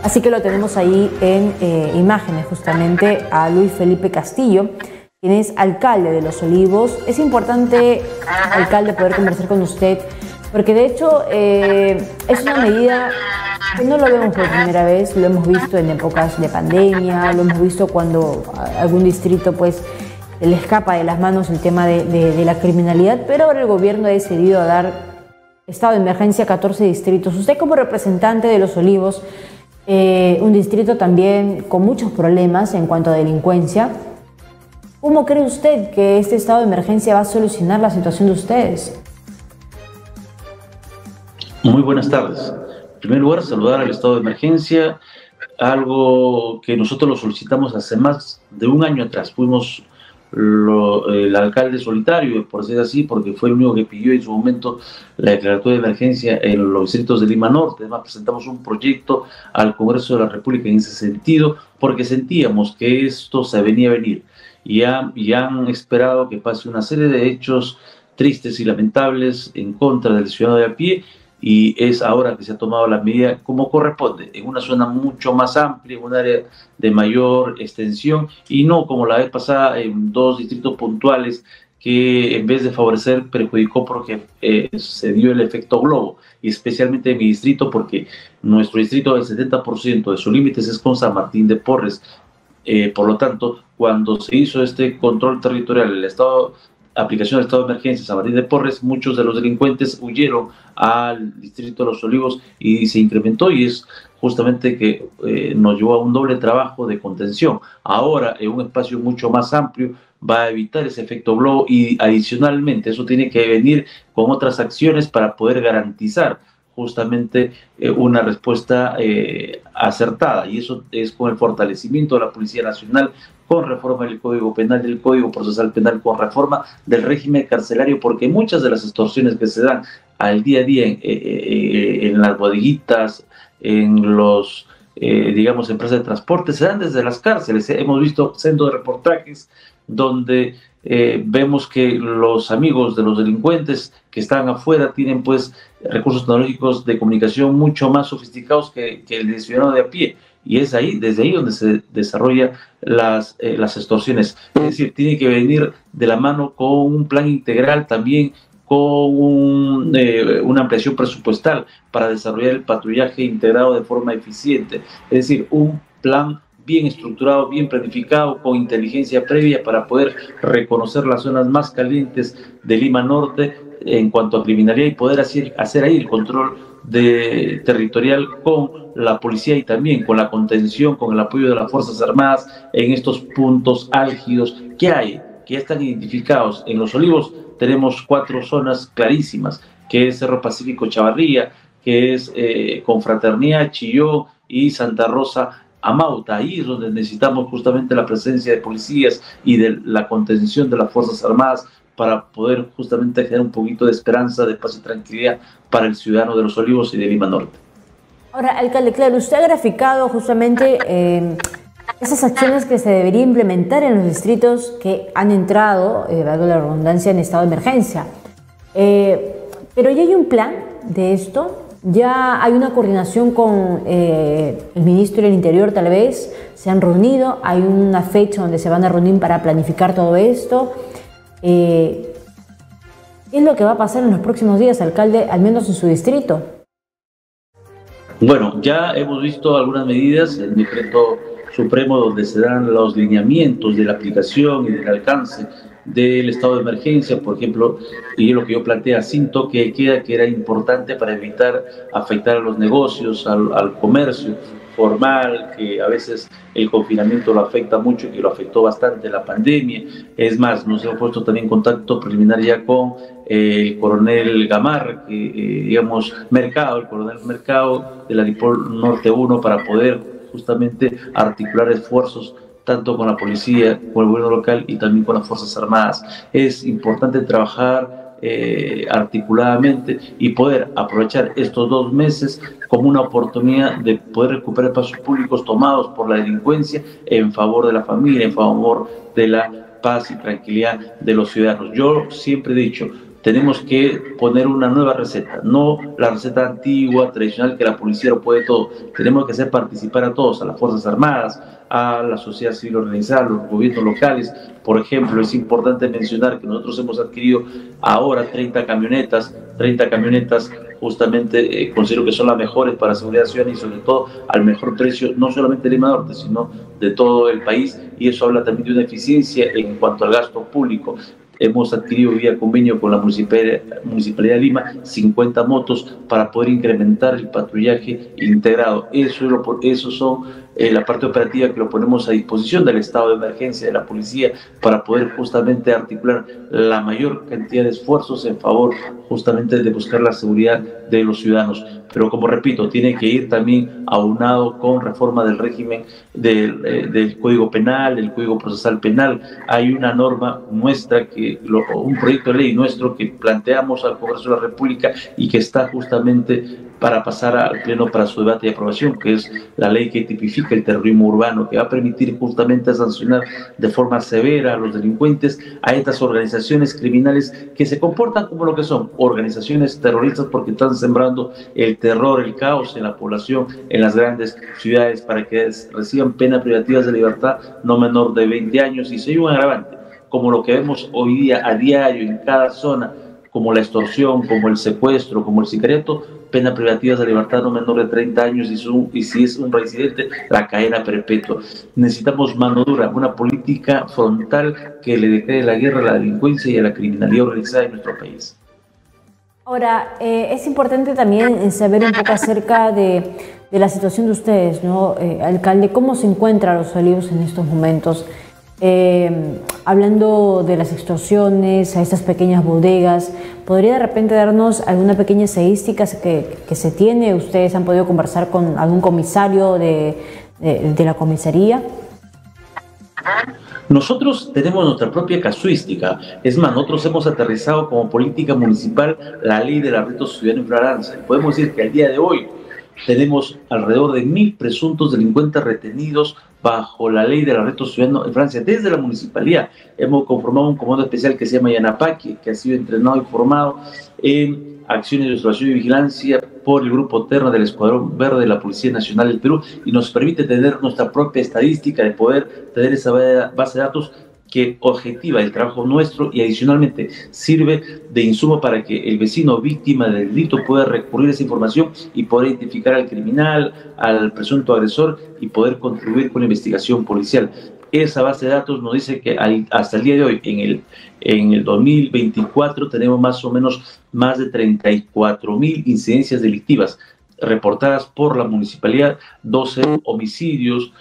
Así que lo tenemos ahí en imágenes justamente a Luis Felipe Castillo, quien es alcalde de Los Olivos. Es importante, alcalde, poder conversar con usted, porque de hecho es una medida que no lo vemos por primera vez, lo hemos visto en épocas de pandemia, lo hemos visto cuando algún distrito pues le escapa de las manos el tema de la criminalidad, pero ahora el gobierno ha decidido dar estado de emergencia a 14 distritos. Usted como representante de Los Olivos, un distrito también con muchos problemas en cuanto a delincuencia, ¿cómo cree usted que este estado de emergencia va a solucionar la situación de ustedes? Muy buenas tardes. En primer lugar, saludar al estado de emergencia, algo que nosotros lo solicitamos hace más de un año atrás. Fuimos el alcalde solitario, por decir así, porque fue el único que pidió en su momento la declaratoria de emergencia en los distritos de Lima Norte. Además, presentamos un proyecto al Congreso de la República en ese sentido, porque sentíamos que esto se venía a venir. Y han esperado que pase una serie de hechos tristes y lamentables en contra del ciudadano de a pie, y es ahora que se ha tomado la medida como corresponde, en una zona mucho más amplia, en un área de mayor extensión, y no como la vez pasada en dos distritos puntuales que en vez de favorecer perjudicó, porque se dio el efecto globo, y especialmente en mi distrito, porque nuestro distrito, el 70% de sus límites es con San Martín de Porres. Por lo tanto, cuando se hizo este control territorial, aplicación del estado de emergencia San Martín de Porres, muchos de los delincuentes huyeron al distrito de Los Olivos y se incrementó, y es justamente que nos llevó a un doble trabajo de contención. Ahora, en un espacio mucho más amplio, va a evitar ese efecto globo, y adicionalmente eso tiene que venir con otras acciones para poder garantizar justamente una respuesta acertada, y eso es con el fortalecimiento de la Policía Nacional, con reforma del Código Penal, del Código Procesal Penal, con reforma del régimen carcelario, porque muchas de las extorsiones que se dan al día a día en las bodeguitas, en los, digamos, empresas de transporte, se dan desde las cárceles. Hemos visto centros de reportajes donde vemos que los amigos de los delincuentes que están afuera tienen pues recursos tecnológicos de comunicación mucho más sofisticados que el ciudadano de a pie, y es ahí, desde ahí donde se desarrollan las extorsiones. Es decir, tiene que venir de la mano con un plan integral, también con una ampliación presupuestal para desarrollar el patrullaje integrado de forma eficiente. Es decir, un plan bien estructurado, bien planificado, con inteligencia previa para poder reconocer las zonas más calientes de Lima Norte en cuanto a criminalidad, y poder hacer ahí el control territorial con la policía, y también con la contención, con el apoyo de las Fuerzas Armadas en estos puntos álgidos que ya están identificados. En Los Olivos tenemos 4 zonas clarísimas, que es Cerro Pacífico Chavarría, que es Confraternidad, Chillón y Santa Rosa Amauta. Ahí es donde necesitamos justamente la presencia de policías y de la contención de las Fuerzas Armadas para poder justamente generar un poquito de esperanza, de paz y tranquilidad para el ciudadano de Los Olivos y de Lima Norte. Ahora, alcalde, claro, usted ha graficado justamente esas acciones que se debería implementar en los distritos que han entrado, valga la redundancia, en estado de emergencia. Pero ya hay un plan de esto. Ya hay una coordinación con el ministro del Interior, tal vez, se han reunido, hay una fecha donde se van a reunir para planificar todo esto. ¿Qué es lo que va a pasar en los próximos días, alcalde, al menos en su distrito? Bueno, ya hemos visto algunas medidas, el decreto supremo donde se dan los lineamientos de la aplicación y del alcance del estado de emergencia, por ejemplo, y lo que yo plantea, sin toque de queda, que era importante para evitar afectar a los negocios, al comercio formal, que a veces el confinamiento lo afecta mucho, y que lo afectó bastante la pandemia. Es más, nos hemos puesto también en contacto preliminar ya con el coronel Gamarra, digamos, el coronel Mercado de la DIPOL Norte 1, para poder justamente articular esfuerzos tanto con la policía, con el gobierno local y también con las Fuerzas Armadas. Es importante trabajar articuladamente y poder aprovechar estos 2 meses como una oportunidad de poder recuperar espacios públicos tomados por la delincuencia en favor de la familia, en favor de la paz y tranquilidad de los ciudadanos. Yo siempre he dicho, tenemos que poner una nueva receta, no la receta antigua, tradicional, que la policía lo puede todo. Tenemos que hacer participar a todos, a las Fuerzas Armadas, a la sociedad civil organizada, a los gobiernos locales. Por ejemplo, es importante mencionar que nosotros hemos adquirido ahora 30 camionetas justamente considero que son las mejores para seguridad ciudadana y sobre todo al mejor precio, no solamente de Lima Norte, sino de todo el país, y eso habla también de una eficiencia en cuanto al gasto público. Hemos adquirido vía convenio con la Municipalidad de Lima 50 motos para poder incrementar el patrullaje integrado. Eso son la parte operativa que lo ponemos a disposición del estado de emergencia de la policía para poder justamente articular la mayor cantidad de esfuerzos en favor justamente de buscar la seguridad de los ciudadanos. Pero como repito, tiene que ir también aunado con reforma del régimen del Código Penal, del Código Procesal Penal. Hay una norma nuestra, un proyecto de ley nuestro que planteamos al Congreso de la República y que está justamente para pasar al Pleno para su debate y aprobación, que es la ley que tipifica el terrorismo urbano, que va a permitir justamente sancionar de forma severa a los delincuentes, a estas organizaciones criminales que se comportan como lo que son, organizaciones terroristas, porque están sembrando el terror, el caos en la población, en las grandes ciudades, para que reciban penas privativas de libertad no menor de 20 años. Y si hay un agravante, como lo que vemos hoy día a diario en cada zona, como la extorsión, como el secuestro, como el sicariato, pena privativas de libertad no menor de 30 años y si es un reincidente, la cadena perpetua. Necesitamos mano dura, una política frontal que le declare la guerra a la delincuencia y a la criminalidad organizada en nuestro país. Ahora, es importante también saber un poco acerca de la situación de ustedes, ¿no? Alcalde, ¿cómo se encuentra Los Olivos en estos momentos? Hablando de las extorsiones a estas pequeñas bodegas, ¿podría de repente darnos alguna pequeña estadística que se tiene? ¿Ustedes han podido conversar con algún comisario de la comisaría? Nosotros tenemos nuestra propia casuística. Es más, nosotros hemos aterrizado como política municipal la ley del arresto ciudadano en flagrancia. Podemos decir que al día de hoy tenemos alrededor de 1000 presuntos delincuentes retenidos bajo la ley del arresto ciudadano en Francia. Desde la municipalidad hemos conformado un comando especial que se llama Yanapaqui, que ha sido entrenado y formado en acciones de observación y vigilancia por el Grupo Terna del Escuadrón Verde de la Policía Nacional del Perú, y nos permite tener nuestra propia estadística, de poder tener esa base de datos que objetiva el trabajo nuestro y adicionalmente sirve de insumo para que el vecino víctima del delito pueda recurrir a esa información y poder identificar al criminal, al presunto agresor y poder contribuir con la investigación policial. Esa base de datos nos dice que hasta el día de hoy, en el 2024, tenemos más o menos más de 34.000 incidencias delictivas reportadas por la municipalidad, 12 homicidios,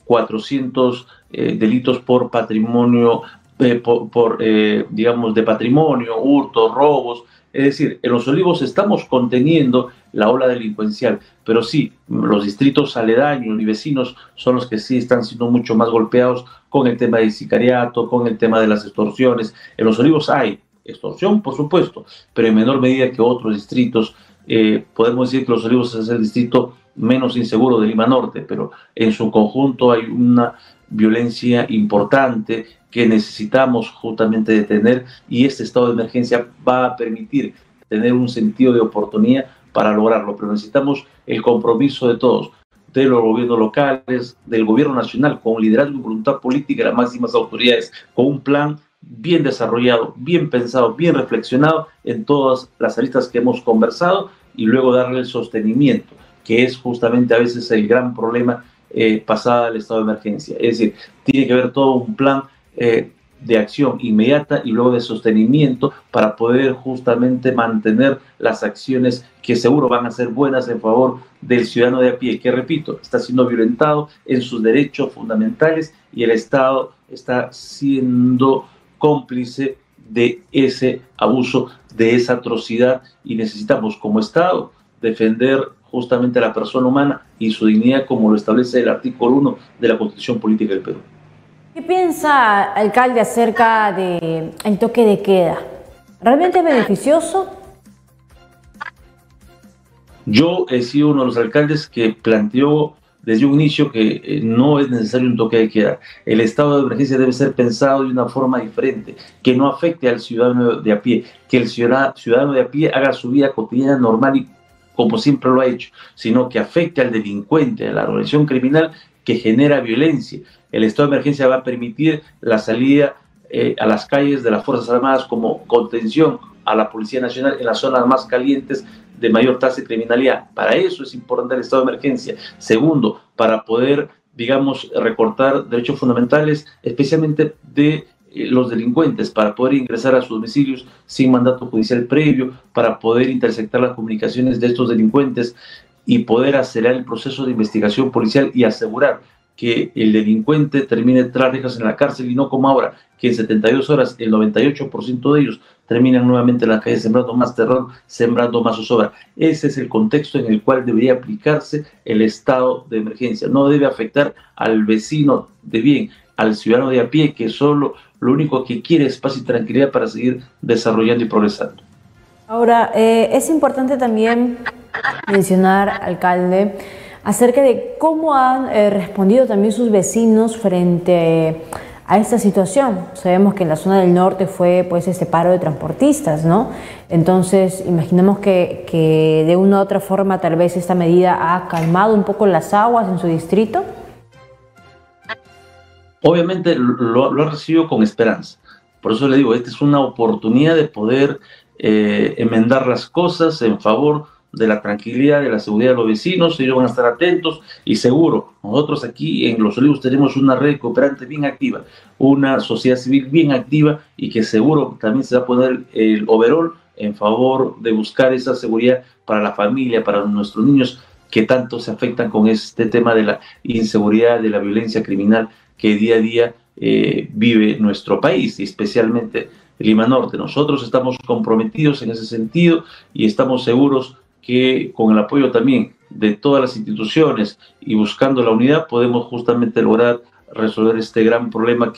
400 delitos por patrimonio, digamos, de patrimonio, hurtos, robos. Es decir, en Los Olivos estamos conteniendo la ola delincuencial, pero sí, los distritos aledaños y vecinos son los que sí están siendo mucho más golpeados con el tema del sicariato, con el tema de las extorsiones. En Los Olivos hay extorsión, por supuesto, pero en menor medida que otros distritos. Podemos decir que Los Olivos es el distrito menos inseguro de Lima Norte, pero en su conjunto hay una violencia importante que necesitamos justamente detener, y este estado de emergencia va a permitir tener un sentido de oportunidad para lograrlo, pero necesitamos el compromiso de todos, de los gobiernos locales, del gobierno nacional, con liderazgo y voluntad política de las máximas autoridades, con un plan bien desarrollado, bien pensado, bien reflexionado en todas las aristas que hemos conversado, y luego darle el sostenimiento, que es justamente a veces el gran problema pasada al estado de emergencia. Es decir, tiene que haber todo un plan de acción inmediata y luego de sostenimiento para poder justamente mantener las acciones que seguro van a ser buenas en favor del ciudadano de a pie, que, repito, está siendo violentado en sus derechos fundamentales y el Estado está siendo cómplice de ese abuso, de esa atrocidad, y necesitamos como Estado defender justamente a la persona humana y su dignidad, como lo establece el artículo 1 de la Constitución Política del Perú. ¿Qué piensa, alcalde, acerca del toque de queda? ¿Realmente es beneficioso? Yo he sido uno de los alcaldes que planteó desde un inicio que no es necesario un toque de queda. El estado de emergencia debe ser pensado de una forma diferente, que no afecte al ciudadano de a pie, que el ciudadano de a pie haga su vida cotidiana normal y como siempre lo ha hecho, sino que afecte al delincuente, a la organización criminal que genera violencia. El estado de emergencia va a permitir la salida a las calles de las Fuerzas Armadas como contención a la Policía Nacional en las zonas más calientes de mayor tasa de criminalidad. Para eso es importante el estado de emergencia. Segundo, para poder, digamos, recortar derechos fundamentales, especialmente de los delincuentes, para poder ingresar a sus domicilios sin mandato judicial previo, para poder interceptar las comunicaciones de estos delincuentes y poder acelerar el proceso de investigación policial y asegurar que el delincuente termine tras rejas en la cárcel y no como ahora, que en 72 horas el 98% de ellos terminan nuevamente en la calle sembrando más terror, sembrando más zozobra. Ese es el contexto en el cual debería aplicarse el estado de emergencia. No debe afectar al vecino de bien, al ciudadano de a pie, que solo lo único que quiere es paz y tranquilidad para seguir desarrollando y progresando. Ahora, es importante también mencionar, alcalde, acerca de cómo han respondido también sus vecinos frente a esta situación. Sabemos que en la zona del norte fue pues este paro de transportistas, ¿no? Entonces, imaginamos que de una u otra forma tal vez esta medida ha calmado un poco las aguas en su distrito. Obviamente lo ha recibido con esperanza. Por eso le digo, esta es una oportunidad de poder enmendar las cosas en favor de la tranquilidad, de la seguridad de los vecinos. Ellos van a estar atentos y seguro, nosotros aquí en Los Olivos tenemos una red cooperante bien activa, una sociedad civil bien activa y que seguro también se va a poner el overall en favor de buscar esa seguridad para la familia, para nuestros niños que tanto se afectan con este tema de la inseguridad, de la violencia criminal que día a día vive nuestro país y especialmente Lima Norte. Nosotros estamos comprometidos en ese sentido y estamos seguros que con el apoyo también de todas las instituciones y buscando la unidad podemos justamente lograr resolver este gran problema